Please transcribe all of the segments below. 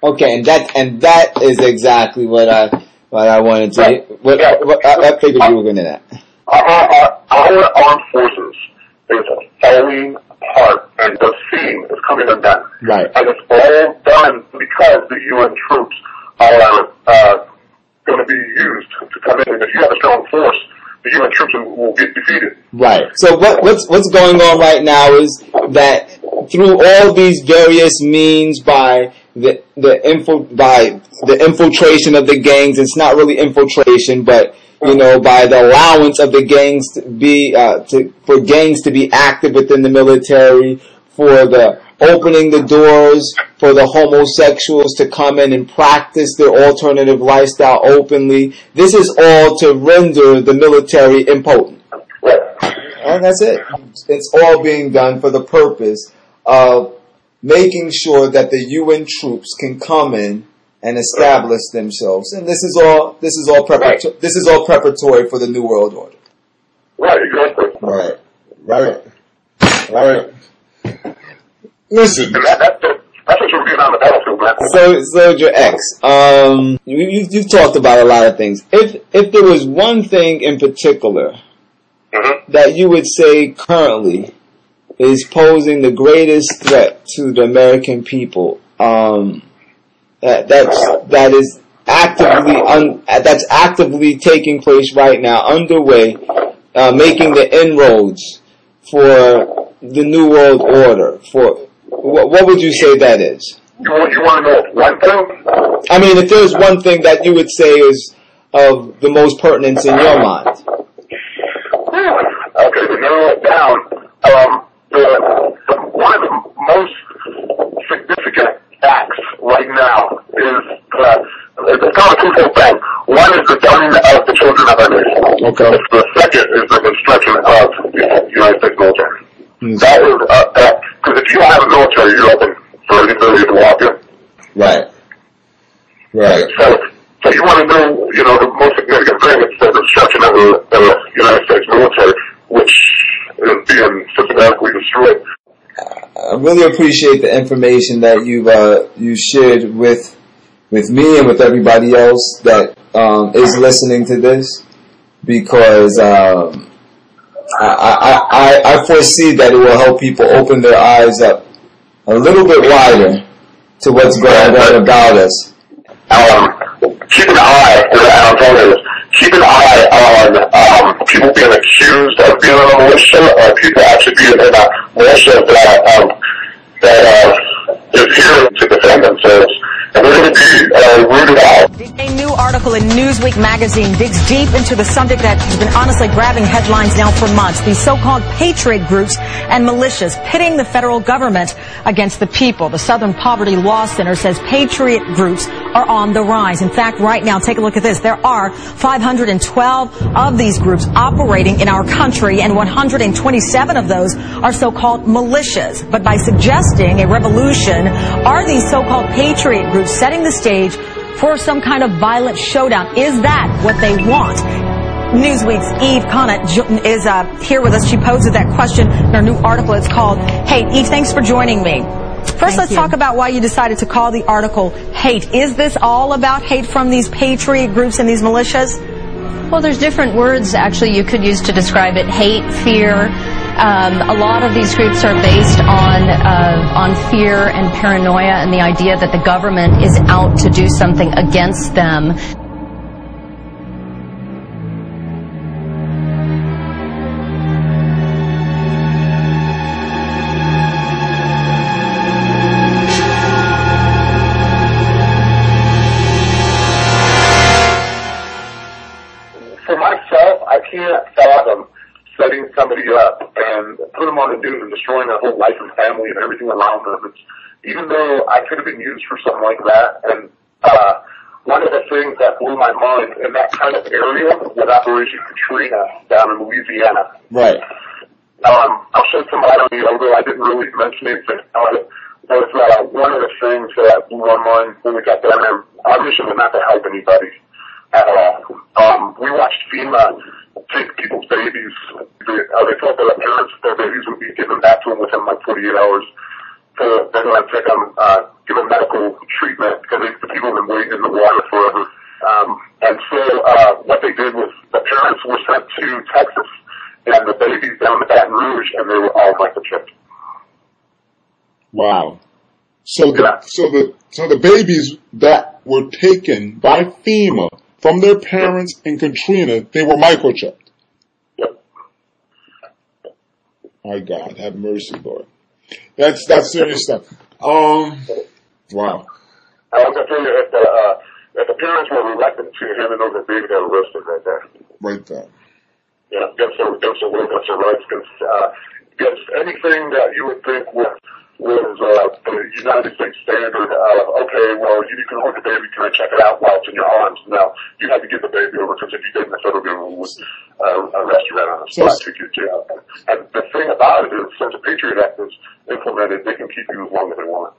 Okay, and that is exactly what I wanted to. I figured you were going to that. Our armed forces is falling apart, and the seam is coming undone. Right. And it's all done because the UN troops are going to be used to come in. And if you have a strong force, the UN troops will get defeated. Right. So what's going on right now is that through all these various means by the infiltration of the gangs, it's not really infiltration, but by the allowance of the gangs to be for gangs to be active within the military, for the opening the doors for the homosexuals to come in and practice their alternative lifestyle openly. This is all to render the military impotent. And that's it. It's all being done for the purpose of making sure that the UN troops can come in and establish themselves. And this is all preparatory for the New World Order. Right, exactly. Right. Listen. That's what you're getting on the battlefield, man. Soldier X, you've talked about a lot of things. If there was one thing in particular that you would say currently is posing the greatest threat to the American people, that's actively taking place right now, underway, making the inroads for the New World Order. For what would you say that is? You want to know one thing? I mean, if there's one thing that you would say is of the most pertinence in your mind. Okay, to narrow it down, one of the most significant acts right now is it's kind of a twofold thing. One is the killing of the children of our nation. Okay. The second is the destruction of the United States military. That is because if you don't have a military, you're open for anybody to walk in. Right. So you want to know, the most significant thing is the destruction of the United States military, which is being systematically destroyed. I really appreciate the information that you shared with me and with everybody else that is listening to this, because I foresee that it will help people open their eyes up a little bit wider to what's going on about us. Keep an eye on people being accused of being in a militia, or people actually being in a militia that is here to defend themselves. And they're going to be rooted out. A new article in Newsweek magazine digs deep into the subject that has been honestly grabbing headlines now for months. These so-called patriot groups and militias pitting the federal government against the people. The Southern Poverty Law Center says patriot groups are on the rise. In fact, right now, take a look at this. There are 512 of these groups operating in our country, and 127 of those are so-called militias. But by suggesting a revolution, are these so-called patriot groups setting the stage for some kind of violent showdown? Is that what they want? Newsweek's Eve Conant is here with us. She poses that question in her new article. It's called Hate. Eve, thanks for joining me. First, let's talk about why you decided to call the article Hate. Is this all about hate from these patriot groups and these militias? Well, there's different words actually you could use to describe it. Hate, fear. A lot of these groups are based on fear and paranoia and the idea that the government is out to do something against them. For myself, I can't fathom setting somebody up and put them on the news and destroying their whole life and family and everything around them. Even though I could have been used for something like that, and one of the things that blew my mind in that kind of area was Operation Katrina down in Louisiana. Right. I'll shed some light on it, although I didn't really mention anything about it. Was one of the things that blew my mind when we got down there. Our mission was not to help anybody at all. We watched FEMA take people's babies. They thought that their babies would be given back to them within like 48 hours. So they're going to take them, give them medical treatment, and family in the water forever. And so what they did was the parents were sent to Texas and the babies down to Baton Rouge, and they were all microchipped. Wow. So the babies that were taken by FEMA from their parents in Katrina, they were microchipped. Yep. My God, have mercy, Lord. That's serious stuff. Wow. I was gonna tell you, if the parents were reluctant to hand it over the baby, they were arrested right there. Right there. Yeah, against their rights, against anything that you would think was the United States standard of, okay, well, you can hold the baby, can I check it out while it's in your arms? No, you have to give the baby over, because if you didn't, the federal government would arrest you right on the spot, take you to jail. And the thing about it is, since the Patriot Act is implemented, they can keep you as long as they want.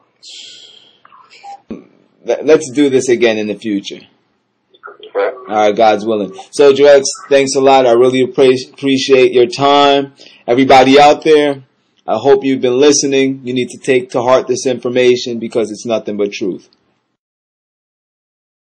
Let's do this again in the future. All right, God's willing. Soldier X, thanks a lot. I really appreciate your time. Everybody out there, I hope you've been listening. You need to take to heart this information because it's nothing but truth.